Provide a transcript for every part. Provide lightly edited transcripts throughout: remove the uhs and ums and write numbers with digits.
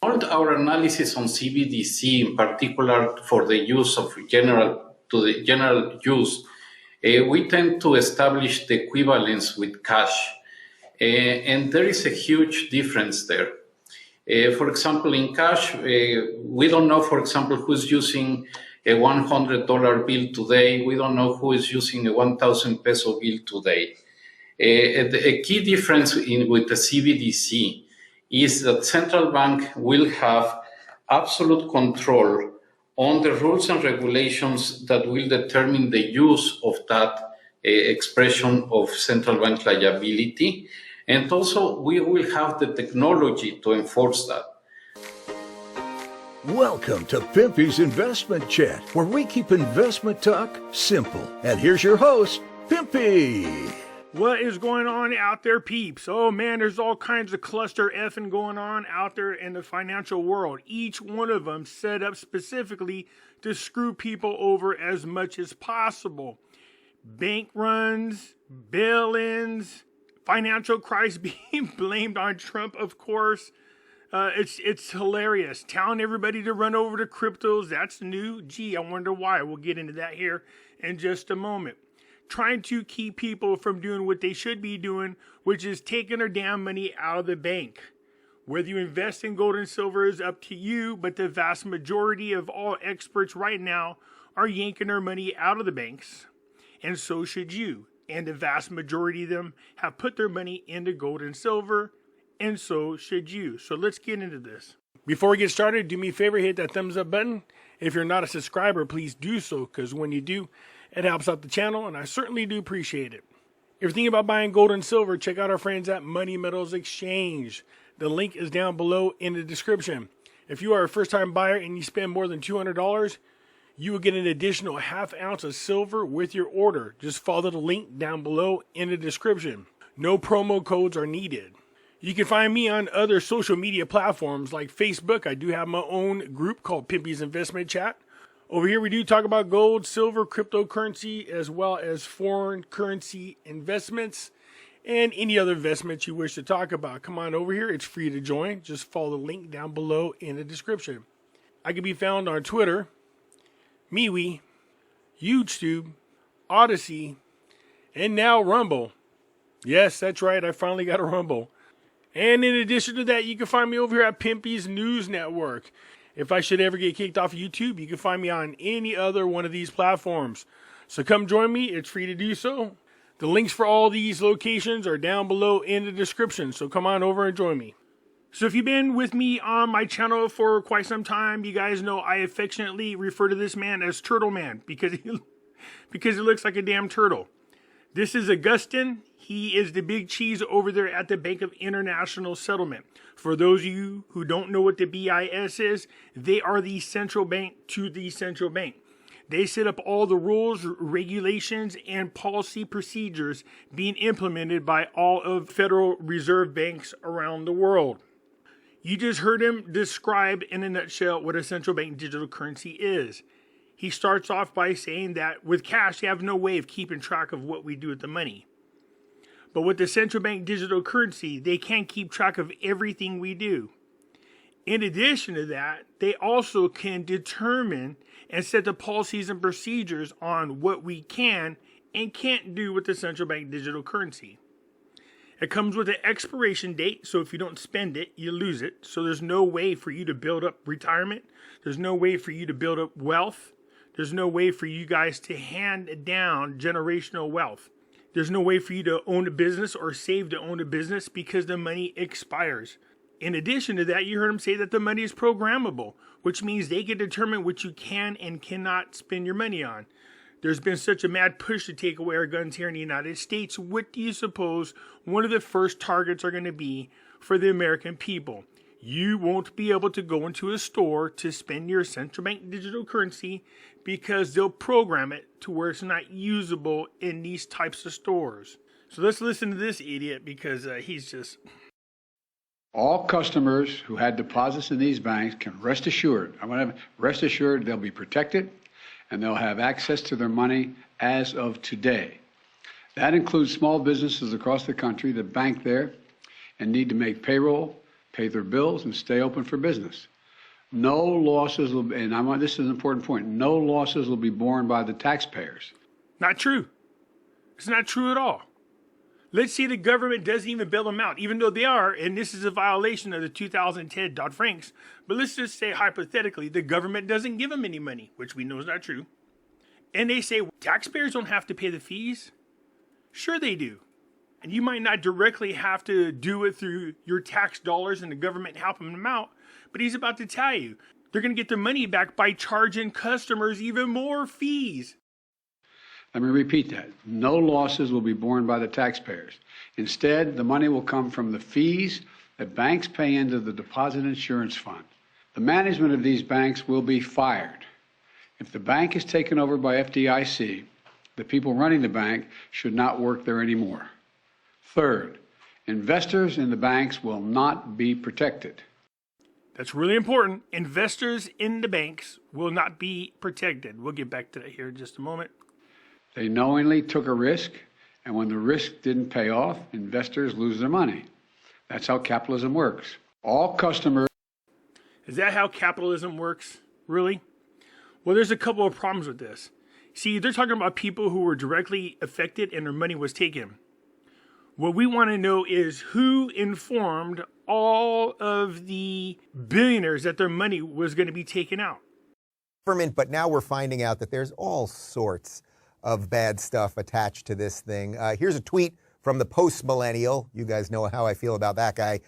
All our analysis on CBDC, in particular for the use of general use, we tend to establish the equivalence with cash. And there is a huge difference there. For example, in cash, we don't know, for example, who's using a $100 bill today. We don't know who is using a 1,000 peso bill today. A key difference with the CBDC is that central bank will have absolute control on the rules and regulations that will determine the use of that expression of central bank liability. And also, we will have the technology to enforce that. Welcome to Pimpy's Investment Chat, where we keep investment talk simple. And here's your host, Pimpy. What is going on out there, peeps? Oh man, there's all kinds of cluster effing going on out there in the financial world. Each one of them set up specifically to screw people over as much as possible. Bank runs, bail-ins, financial crisis being blamed on Trump, of course. It's hilarious. Telling everybody to run over to cryptos, that's new. Gee, I wonder why. We'll get into that here in just a moment. Trying to keep people from doing what they should be doing, which is taking their damn money out of the bank. Whether you invest in gold and silver is up to you, but the vast majority of all experts right now are yanking their money out of the banks, and so should you. And the vast majority of them have put their money into gold and silver, and so should you. So let's get into this. Before we get started, do me a favor, hit that thumbs up button. If you're not a subscriber, please do so, because when you do, it helps out the channel, and I certainly do appreciate it. If you're thinking about buying gold and silver, check out our friends at Money Metals Exchange. The link is down below in the description. If you are a first-time buyer and you spend more than $200, you will get an additional ½ ounce of silver with your order. Just follow the link down below in the description. No promo codes are needed. You can find me on other social media platforms like Facebook. I do have my own group called Pimpy's Investment Chat. Over here we do talk about gold, silver, cryptocurrency, as well as foreign currency investments and any other investments you wish to talk about. Come on over here. It's free to join. Just follow the link down below in the description. I can be found on Twitter, MeWe, YouTube, Odyssey, and now Rumble. Yes, that's right. I finally got a Rumble. And in addition to that, you can find me over here at Pimpy's News Network. If I should ever get kicked off of YouTube, you can find me on any other one of these platforms. So come join me. It's free to do so. The links for all these locations are down below in the description. So come on over and join me. So if you've been with me on my channel for quite some time, you guys know I affectionately refer to this man as Turtle Man because he looks like a damn turtle. This is Augustin. He is the big cheese over there at the Bank of International Settlement. For those of you who don't know what the BIS is, they are the central bank to the central bank. They set up all the rules, regulations, and policy procedures being implemented by all of Federal Reserve banks around the world. You just heard him describe in a nutshell what a central bank digital currency is. He starts off by saying that with cash, you have no way of keeping track of what we do with the money. But with the central bank digital currency, they can keep track of everything we do. In addition to that, they also can determine and set the policies and procedures on what we can and can't do with the central bank digital currency. It comes with an expiration date, so if you don't spend it, you lose it. So there's no way for you to build up retirement. There's no way for you to build up wealth. There's no way for you guys to hand down generational wealth. There's no way for you to own a business or save to own a business because the money expires. In addition to that, you heard him say that the money is programmable, which means they can determine what you can and cannot spend your money on. There's been such a mad push to take away our guns here in the United States. What do you suppose one of the first targets are going to be for the American people? You won't be able to go into a store to spend your central bank digital currency because they'll program it to where it's not usable in these types of stores. So let's listen to this idiot because he's just... All customers who had deposits in these banks can rest assured, rest assured they'll be protected and they'll have access to their money as of today. That includes small businesses across the country that bank there and need to make payroll, pay their bills, and stay open for business. No losses will be, and this is an important point, no losses will be borne by the taxpayers. Not true. It's not true at all. Let's say the government doesn't even bail them out, even though they are, and this is a violation of the 2010 Dodd-Franks. But let's just say, hypothetically, the government doesn't give them any money, which we know is not true. And they say, taxpayers don't have to pay the fees. Sure they do. And you might not directly have to do it through your tax dollars and the government helping them out, but he's about to tell you, they're going to get their money back by charging customers even more fees. Let me repeat that. No losses will be borne by the taxpayers. Instead, the money will come from the fees that banks pay into the Deposit Insurance Fund. The management of these banks will be fired. If the bank is taken over by FDIC, the people running the bank should not work there anymore. Third, investors in the banks will not be protected. That's really important. Investors in the banks will not be protected. We'll get back to that here in just a moment. They knowingly took a risk, and when the risk didn't pay off, investors lose their money. That's how capitalism works. All customers... Is that how capitalism works? Really? Well, there's a couple of problems with this. See, they're talking about people who were directly affected and their money was taken. What we want to know is who informed all of the billionaires that their money was going to be taken out. But now we're finding out that there's all sorts of bad stuff attached to this thing. Here's a tweet from the post-millennial. You guys know how I feel about that guy.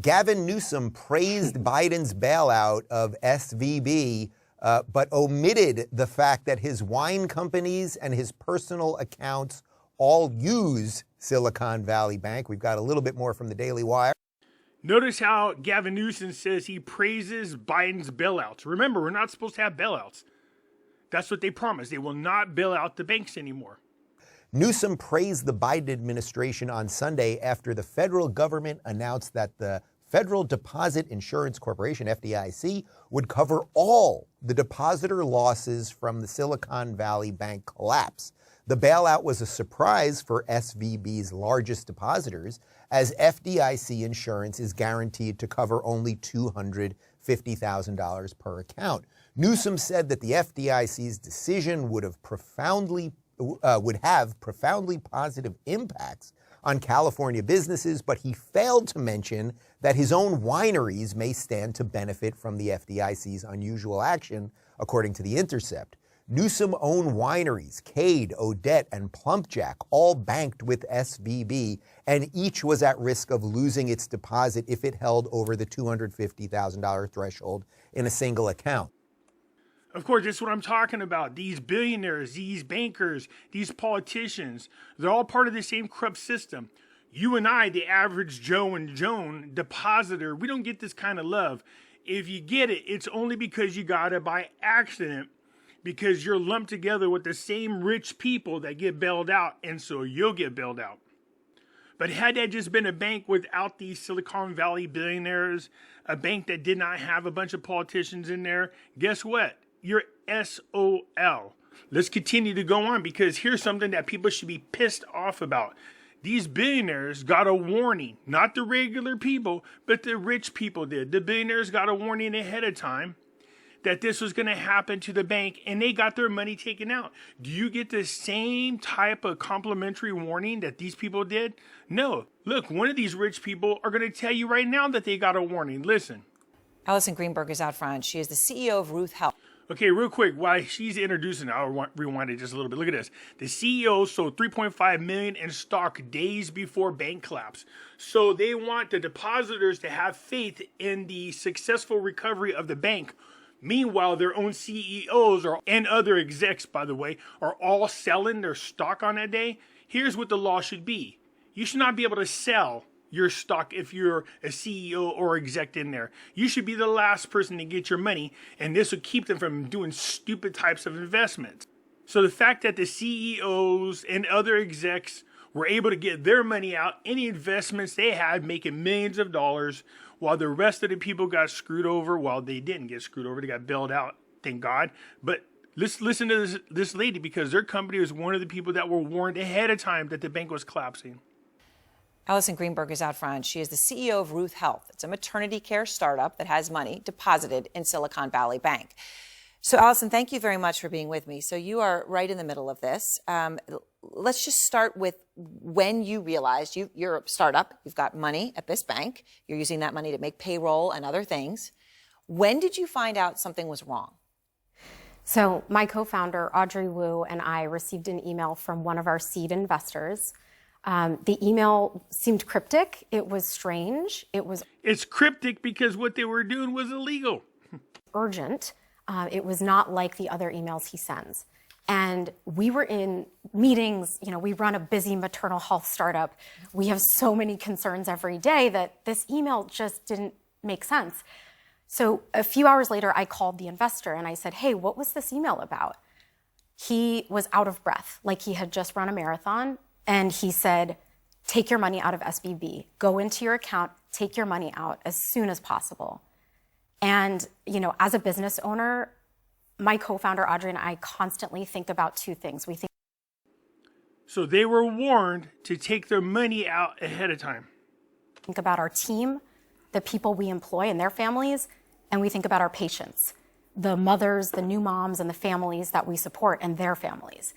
Gavin Newsom praised Biden's bailout of SVB, but omitted the fact that his wine companies and his personal accounts all use Silicon Valley Bank. We've got a little bit more from the Daily Wire. Notice how Gavin Newsom says he praises Biden's bailouts. Remember, we're not supposed to have bailouts. That's what they promised. They will not bail out the banks anymore. Newsom praised the Biden administration on Sunday after the federal government announced that the Federal Deposit Insurance Corporation, FDIC, would cover all the depositor losses from the Silicon Valley Bank collapse. The bailout was a surprise for SVB's largest depositors, as FDIC insurance is guaranteed to cover only $250,000 per account. Newsom said that the FDIC's decision would have profoundly positive impacts on California businesses, but he failed to mention that his own wineries may stand to benefit from the FDIC's unusual action, according to The Intercept. Newsom-owned wineries, Cade, Odette, and Plumpjack, all banked with SVB, and each was at risk of losing its deposit if it held over the $250,000 threshold in a single account. Of course, this is what I'm talking about. These billionaires, these bankers, these politicians, they're all part of the same corrupt system. You and I, the average Joe and Joan depositor, we don't get this kind of love. If you get it, it's only because you got it by accident, because you're lumped together with the same rich people that get bailed out, and so you'll get bailed out. But had that just been a bank without these Silicon Valley billionaires, a bank that did not have a bunch of politicians in there, guess what? You're SOL. Let's continue to go on, because here's something that people should be pissed off about. These billionaires got a warning, not the regular people, but the rich people did. The billionaires got a warning ahead of time that this was going to happen to the bank, and they got their money taken out. Do you get the same type of complimentary warning that these people did? No. Look, one of these rich people are going to tell you right now that they got a warning. Listen. Allison Greenberg is out front. She is the CEO of Ruth Health. Okay, real quick, while she's introducing, I'll rewind it just a little bit. Look at this. The CEO sold $3.5 million in stock days before bank collapse. So they want the depositors to have faith in the successful recovery of the bank. Meanwhile, their own CEOs and other execs, by the way, are all selling their stock on that day. Here's what the law should be. You should not be able to sell your stock if you're a CEO or exec in there. You should be the last person to get your money, and this will keep them from doing stupid types of investments. So the fact that the CEOs and other execs were able to get their money out, any investments they had, making millions of dollars, while the rest of the people got screwed over. Well, they didn't get screwed over. They got bailed out, thank God. But let's listen to this lady, because their company was one of the people that were warned ahead of time that the bank was collapsing. Allison Greenberg is out front. She is the CEO of Ruth Health. It's a maternity care startup that has money deposited in Silicon Valley Bank. So, Allison, thank you very much for being with me. So you are right in the middle of this. Let's just start with when you realized you're a startup, you've got money at this bank, you're using that money to make payroll and other things. When did you find out something was wrong? So my co-founder, Audrey Wu, and I received an email from one of our seed investors. The email seemed cryptic. It was strange. It's cryptic because what they were doing was illegal. Urgent. It was not like the other emails he sends. And we were in meetings, we run a busy maternal health startup. We have so many concerns every day that this email just didn't make sense. So a few hours later, I called the investor and I said, hey, what was this email about? He was out of breath, like he had just run a marathon. And he said, take your money out of SBB, go into your account, take your money out as soon as possible. And, as a business owner, my co-founder, Audrey, and I constantly think about two things. So they were warned to take their money out ahead of time. Think about our team, the people we employ and their families, and we think about our patients, the mothers, the new moms, and the families that we support and their families.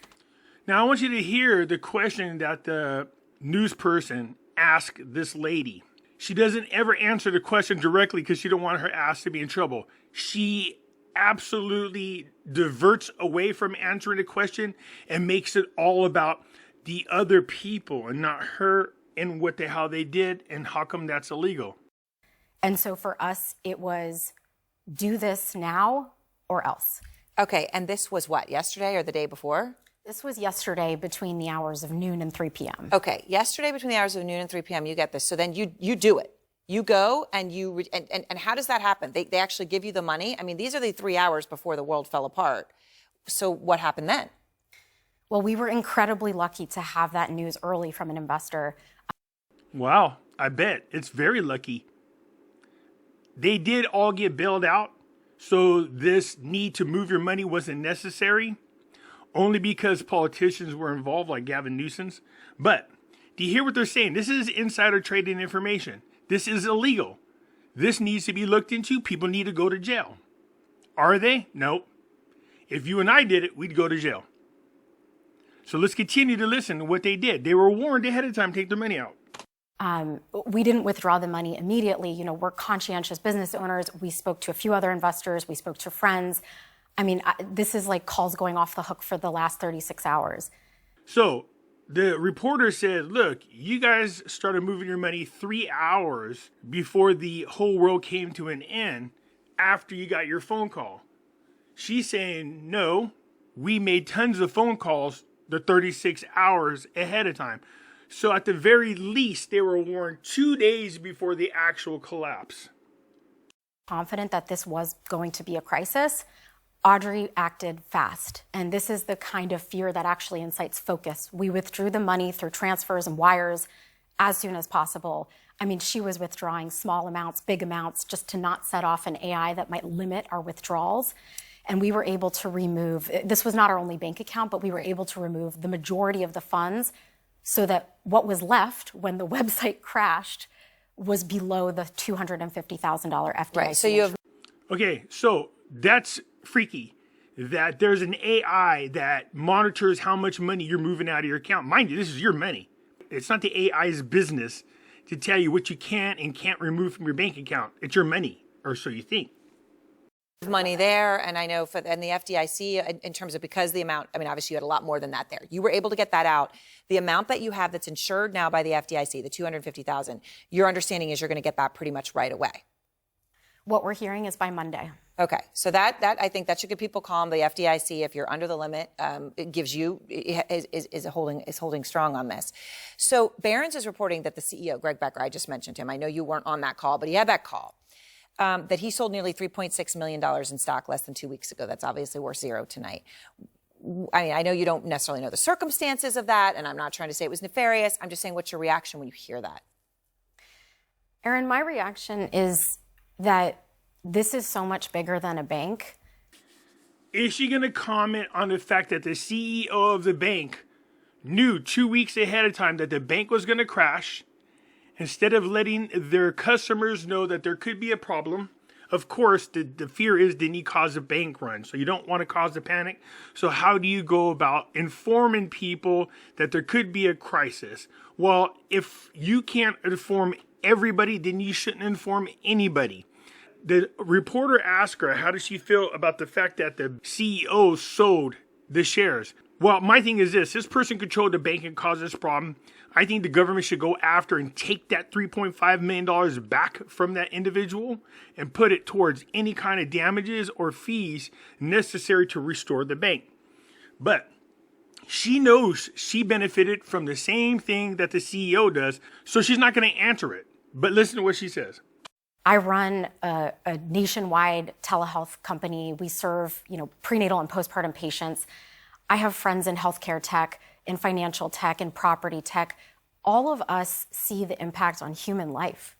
Now, I want you to hear the question that the news person asked this lady. She doesn't ever answer the question directly because she don't want her ass to be in trouble. She absolutely diverts away from answering the question and makes it all about the other people and not her and how they did and how come that's illegal. And so for us, it was do this now or else. Okay, and this was what, yesterday or the day before? This was yesterday between the hours of noon and 3 p.m. Okay, yesterday between the hours of noon and 3 p.m. you get this. So then you do it. You go and and how does that happen? They actually give you the money? I mean, these are the 3 hours before the world fell apart. So what happened then? Well, we were incredibly lucky to have that news early from an investor. Wow, I bet. It's very lucky. They did all get bailed out, so this need to move your money wasn't necessary, only because politicians were involved like Gavin Newsom's. But do you hear what they're saying? This is insider trading information. This is illegal. This needs to be looked into. People need to go to jail. Are they? Nope. If you and I did it, we'd go to jail. So let's continue to listen to what they did. They were warned ahead of time to take their money out. We didn't withdraw the money immediately. We're conscientious business owners. We spoke to a few other investors. We spoke to friends. I mean, this is like calls going off the hook for the last 36 hours. So the reporter said, look, you guys started moving your money 3 hours before the whole world came to an end after you got your phone call. She's saying, no, we made tons of phone calls the 36 hours ahead of time. So at the very least, they were warned 2 days before the actual collapse. Confident that this was going to be a crisis, Audrey acted fast. And this is the kind of fear that actually incites focus. We withdrew the money through transfers and wires as soon as possible. I mean, she was withdrawing small amounts, big amounts, just to not set off an AI that might limit our withdrawals. And we were able to remove, this was not our only bank account, but we were able to remove the majority of the funds so that what was left when the website crashed was below the $250,000 FDIC. Right, so you have... Okay, so that's freaky that there's an AI that monitors how much money you're moving out of your account. Mind you, this is your money. It's not the AI's business to tell you what you can and can't remove from your bank account. It's your money, or so you think. Money there, and I know and the FDIC in terms of because the amount, I mean, obviously you had a lot more than that there. You were able to get that out. The amount that you have that's insured now by the FDIC, the $250,000, your understanding is you're going to get that pretty much right away. What we're hearing is by Monday. Okay, so that I think that should give people calm. The FDIC, if you're under the limit, it gives you is holding strong on this. So Barron's is reporting that the CEO, Greg Becker, I just mentioned him. I know you weren't on that call, but he had that call. That he sold nearly $3.6 million in stock less than 2 weeks ago. That's obviously worth zero tonight. I mean, I know you don't necessarily know the circumstances of that, and I'm not trying to say it was nefarious. I'm just saying, what's your reaction when you hear that? Erin, my reaction is that this is so much bigger than a bank. Is she going to comment on the fact that the CEO of the bank knew 2 weeks ahead of time that the bank was going to crash Instead of letting their customers know that there could be a problem, of course, the fear is then you cause a bank run. So you don't want to cause a panic. So how do you go about informing people that there could be a crisis? Well, if you can't inform everybody, then you shouldn't inform anybody. The reporter asked her, how does she feel about the fact that the CEO sold the shares? Well, my thing is this person controlled the bank and caused this problem. I think the government should go after and take that $3.5 million back from that individual and put it towards any kind of damages or fees necessary to restore the bank. But she knows she benefited from the same thing that the CEO does, so she's not going to answer it. But listen to what she says. I run a nationwide telehealth company. We serve, prenatal and postpartum patients. I have friends in healthcare tech, in financial tech, in property tech. All of us see the impact on human life.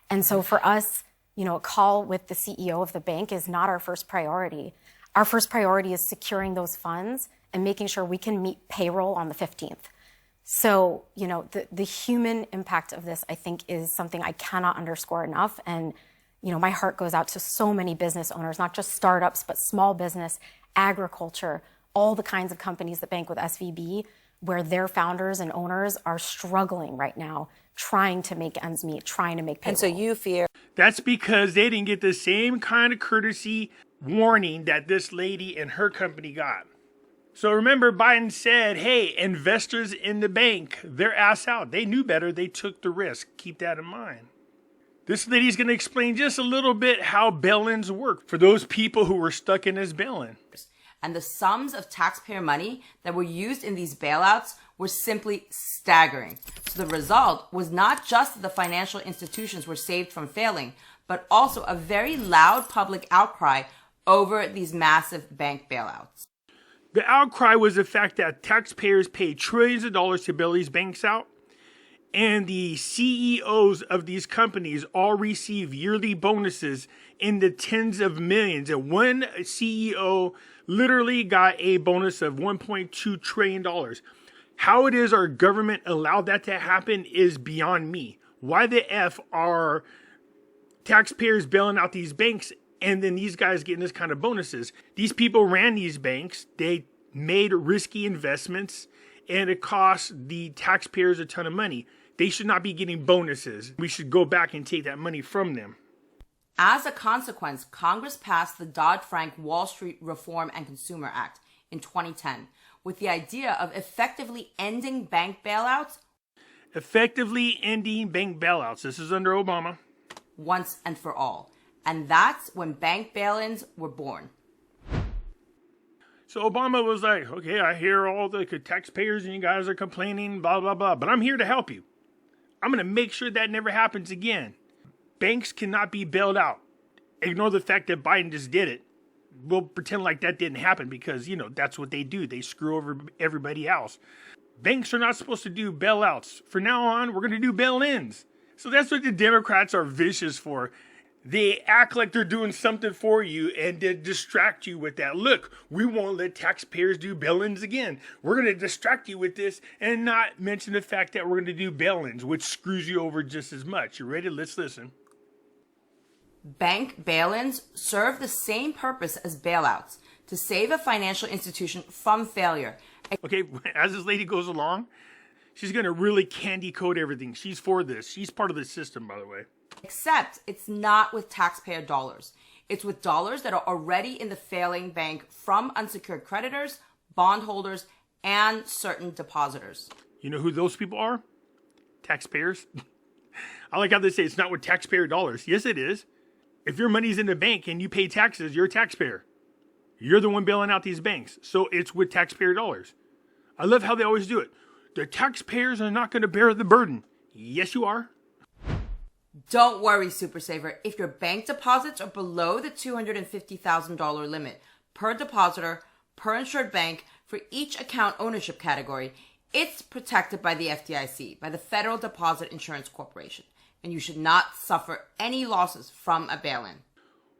And so for us, a call with the CEO of the bank is not our first priority. Our first priority is securing those funds and making sure we can meet payroll on the 15th. So, the human impact of this, I think, is something I cannot underscore enough. And, my heart goes out to so many business owners, not just startups, but small business, agriculture, all the kinds of companies that bank with SVB, where their founders and owners are struggling right now, trying to make ends meet, trying to make payroll. And so you fear... That's because they didn't get the same kind of courtesy warning that this lady and her company got. So remember, Biden said, hey, investors in the bank, they're ass out. They knew better. They took the risk. Keep that in mind. This lady's going to explain just a little bit how bail-ins work for those people who were stuck in this bail-in. And the sums of taxpayer money that were used in these bailouts were simply staggering. So the result was not just that the financial institutions were saved from failing, but also a very loud public outcry over these massive bank bailouts. The outcry was the fact that taxpayers pay trillions of dollars to bail these banks out, and the CEOs of these companies all receive yearly bonuses in the tens of millions. And one CEO literally got a bonus of $1.2 trillion. How it is our government allowed that to happen is beyond me. Why the F are taxpayers bailing out these banks and then these guys getting this kind of bonuses? These people ran these banks. They made risky investments and it cost the taxpayers a ton of money. They should not be getting bonuses. We should go back and take that money from them. As a consequence, Congress passed the Dodd-Frank Wall Street Reform and Consumer Act in 2010 with the idea of effectively ending bank bailouts. Effectively ending bank bailouts. This is under Obama. Once and for all. And that's when bank bail-ins were born. So Obama was like, okay, I hear all the taxpayers and you guys are complaining, blah, blah, blah, but I'm here to help you. I'm going to make sure that never happens again. Banks cannot be bailed out. Ignore the fact that Biden just did it. We'll pretend like that didn't happen because, that's what they do. They screw over everybody else. Banks are not supposed to do bailouts. From now on, we're going to do bail-ins. So that's what the Democrats are vicious for. They act like they're doing something for you and they distract you with that. Look, we won't let taxpayers do bail-ins again. We're going to distract you with this and not mention the fact that we're going to do bail-ins, which screws you over just as much. You ready? Let's listen. Bank bail-ins serve the same purpose as bailouts, to save a financial institution from failure. Okay, as this lady goes along, she's going to really candy coat everything. She's for this. She's part of the system, by the way. Except it's not with taxpayer dollars. It's with dollars that are already in the failing bank from unsecured creditors, bondholders, and certain depositors. You know who those people are? Taxpayers. I like how they say it's not with taxpayer dollars. Yes, it is. If your money's in the bank and you pay taxes, you're a taxpayer. You're the one bailing out these banks. So it's with taxpayer dollars. I love how they always do it. The taxpayers are not going to bear the burden. Yes, you are. Don't worry, Super Saver. If your bank deposits are below the $250,000 limit per depositor, per insured bank, for each account ownership category, it's protected by the FDIC, by the Federal Deposit Insurance Corporation, and you should not suffer any losses from a bail-in.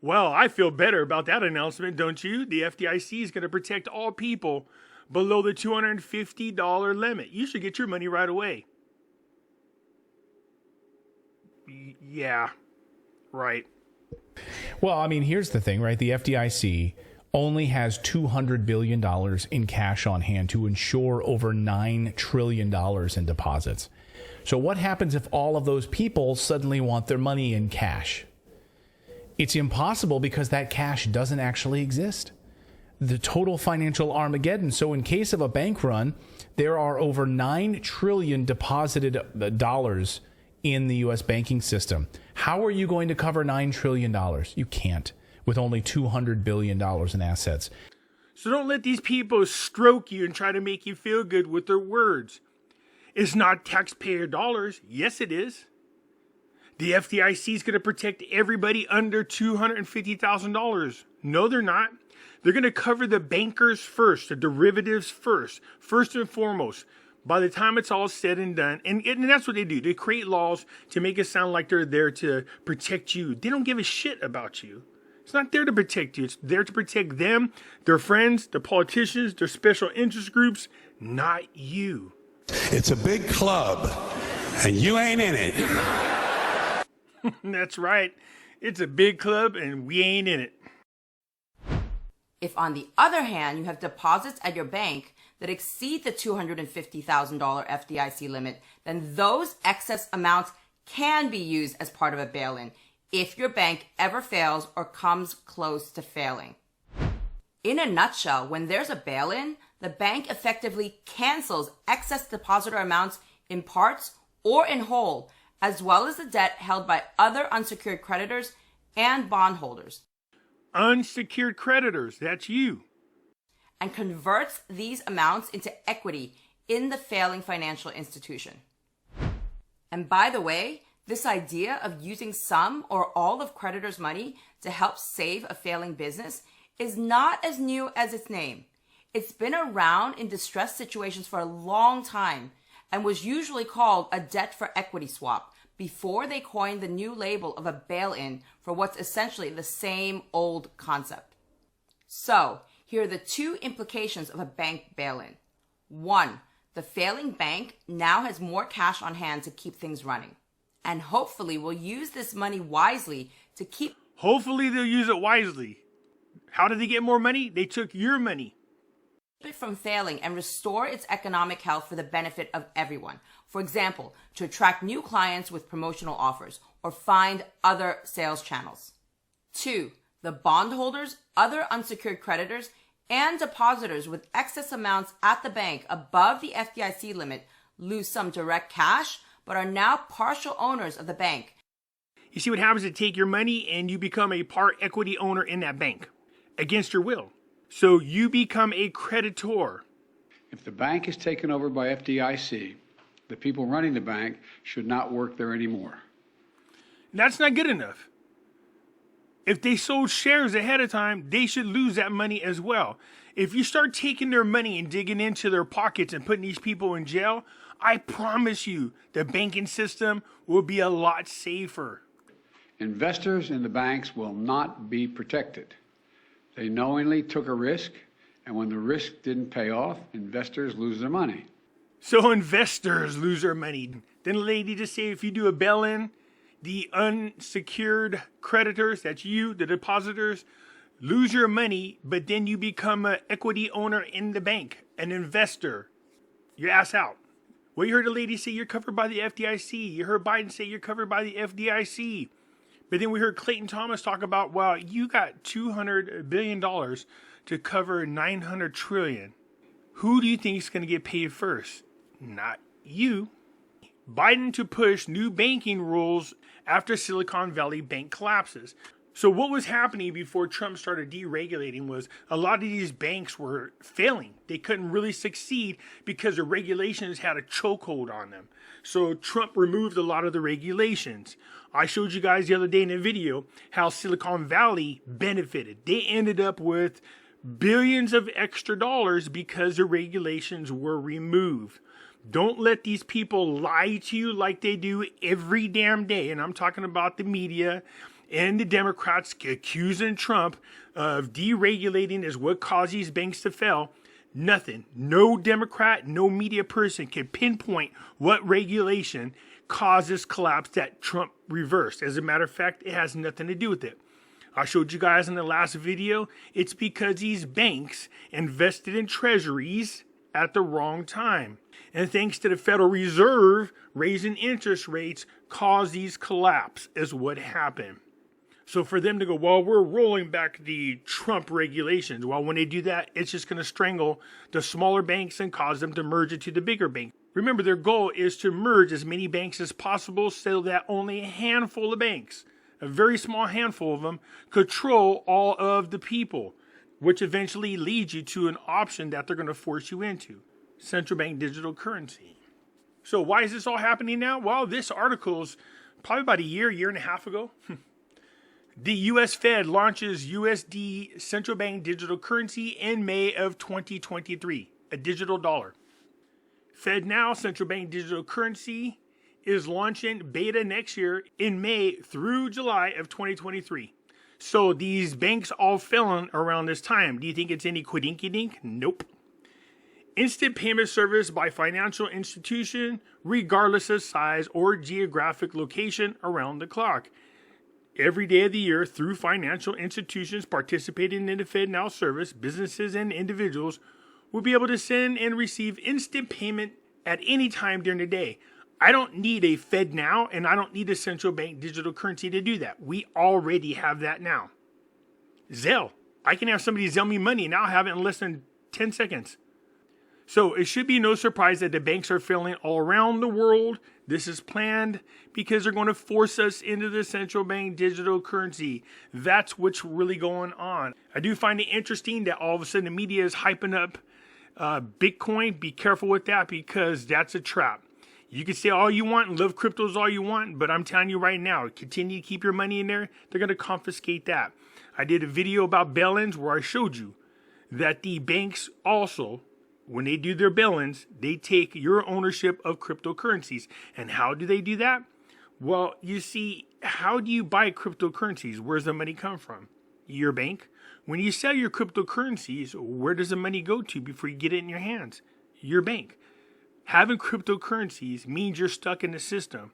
Well, I feel better about that announcement, don't you? The FDIC is going to protect all people below the $250 limit. You should get your money right away. Yeah, right. Well, I mean, here's the thing, right? The FDIC only has $200 billion in cash on hand to insure over $9 trillion in deposits. So what happens if all of those people suddenly want their money in cash? It's impossible because that cash doesn't actually exist. The total financial Armageddon. So in case of a bank run, there are over $9 trillion deposited dollars in the U.S. banking system. How are you going to cover $9 trillion? You can't, with only $200 billion in assets. So don't let these people stroke you and try to make you feel good with their words. It's not taxpayer dollars. Yes, it is. The FDIC is going to protect everybody under $250,000. No, they're not. They're going to cover the bankers first, the derivatives first and foremost. By the time it's all said and done, and that's what they do. They create laws to make it sound like they're there to protect you. They don't give a shit about you. It's not there to protect you. It's there to protect them, their friends, their politicians, their special interest groups, not you. It's a big club, and you ain't in it. That's right. It's a big club, and we ain't in it. If, on the other hand, you have deposits at your bank that exceed the $250,000 FDIC limit, then those excess amounts can be used as part of a bail-in if your bank ever fails or comes close to failing. In a nutshell, when there's a bail-in, the bank effectively cancels excess depositor amounts in parts or in whole, as well as the debt held by other unsecured creditors and bondholders. Unsecured creditors, that's you. And converts these amounts into equity in the failing financial institution. And by the way, this idea of using some or all of creditors' money to help save a failing business is not as new as its name. It's been around in distressed situations for a long time and was usually called a debt for equity swap before they coined the new label of a bail-in for what's essentially the same old concept. So, here are the two implications of a bank bail-in. One, the failing bank now has more cash on hand to keep things running, and hopefully will use this money wisely to keep... Hopefully they'll use it wisely. How did they get more money? They took your money. It from failing and restore its economic health for the benefit of everyone. For example, to attract new clients with promotional offers or find other sales channels. 2, the bondholders, other unsecured creditors, and depositors with excess amounts at the bank above the FDIC limit lose some direct cash, but are now partial owners of the bank. You see what happens to take your money and you become a part equity owner in that bank against your will. So you become a creditor. If the bank is taken over by FDIC, the people running the bank should not work there anymore. That's not good enough. If they sold shares ahead of time, they should lose that money as well. If you start taking their money and digging into their pockets and putting these people in jail, I promise you the banking system will be a lot safer. Investors in the banks will not be protected. They knowingly took a risk, and when the risk didn't pay off, investors lose their money. So investors lose their money. Didn't the lady just say if you do a bail-in, the unsecured creditors, that's you, the depositors, lose your money, but then you become an equity owner in the bank, an investor. Your ass out. Well, you heard the lady say you're covered by the FDIC. You heard Biden say you're covered by the FDIC. But then we heard Clayton Thomas talk about, well, you got $200 billion to cover $900 trillion. Who do you think is going to get paid first? Not you. Biden to push new banking rules after Silicon Valley Bank collapses. So what was happening before Trump started deregulating was a lot of these banks were failing. They couldn't really succeed because the regulations had a chokehold on them. So Trump removed a lot of the regulations. I showed you guys the other day in a video how Silicon Valley benefited. They ended up with billions of extra dollars because the regulations were removed. Don't let these people lie to you like they do every damn day. And I'm talking about the media and the Democrats accusing Trump of deregulating is what caused these banks to fail. Nothing. No Democrat, no media person can pinpoint what regulation caused this collapse that Trump reversed. As a matter of fact, it has nothing to do with it. I showed you guys in the last video, it's because these banks invested in treasuries at the wrong time. And thanks to the Federal Reserve raising interest rates caused these collapse is what happened. So for them to go, well, we're rolling back the Trump regulations. Well, when they do that, it's just going to strangle the smaller banks and cause them to merge into the bigger banks. Remember, their goal is to merge as many banks as possible so that only a handful of banks, a very small handful of them, control all of the people, which eventually leads you to an option that they're going to force you into, central bank digital currency. So why is this all happening now? Well, this article is probably about a year and a half ago. The U.S. Fed launches USD central bank digital currency in May of 2023, a digital dollar. FedNow central bank digital currency is launching beta next year in May through July of 2023. So these banks all failing around this time. Do you think it's any quiddinky-dink? Nope. Instant payment service by financial institution, regardless of size or geographic location, around the clock. Every day of the year, through financial institutions participating in the FedNow service, businesses and individuals will be able to send and receive instant payment at any time during the day. I don't need a FedNow and I don't need a central bank digital currency to do that. We already have that now. Zelle. I can have somebody Zelle me money and I'll have it in less than 10 seconds. So it should be no surprise that the banks are failing all around the world. This is planned because they're going to force us into the central bank digital currency. That's what's really going on. I do find it interesting that all of a sudden the media is hyping up Bitcoin. Be careful with that because that's a trap. You can say all you want and love cryptos all you want, but I'm telling you right now, continue to keep your money in there. They're going to confiscate that. I did a video about bail-ins where I showed you that the banks also, when they do their bail-ins, they take your ownership of cryptocurrencies. And how do they do that? Well, you see, how do you buy cryptocurrencies? Where's the money come from? Your bank. When you sell your cryptocurrencies, where does the money go to before you get it in your hands? Your bank. Having cryptocurrencies means you're stuck in the system.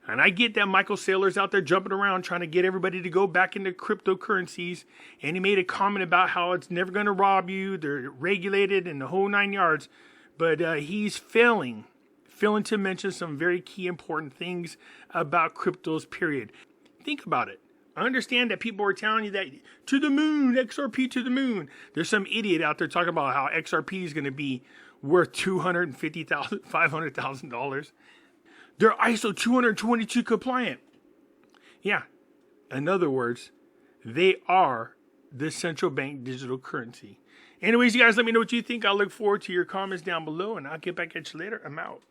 And I get that Michael Saylor's out there jumping around trying to get everybody to go back into cryptocurrencies. And he made a comment about how it's never going to rob you. They're regulated and the whole 9 yards. But he's failing to mention some very key important things about cryptos, period. Think about it. I understand that people are telling you that to the moon, XRP to the moon. There's some idiot out there talking about how XRP is going to be worth $250,000, $500,000. They're ISO 222 compliant. Yeah. In other words, they are the central bank digital currency. Anyways, you guys, let me know what you think. I look forward to your comments down below, and I'll get back at you later. I'm out.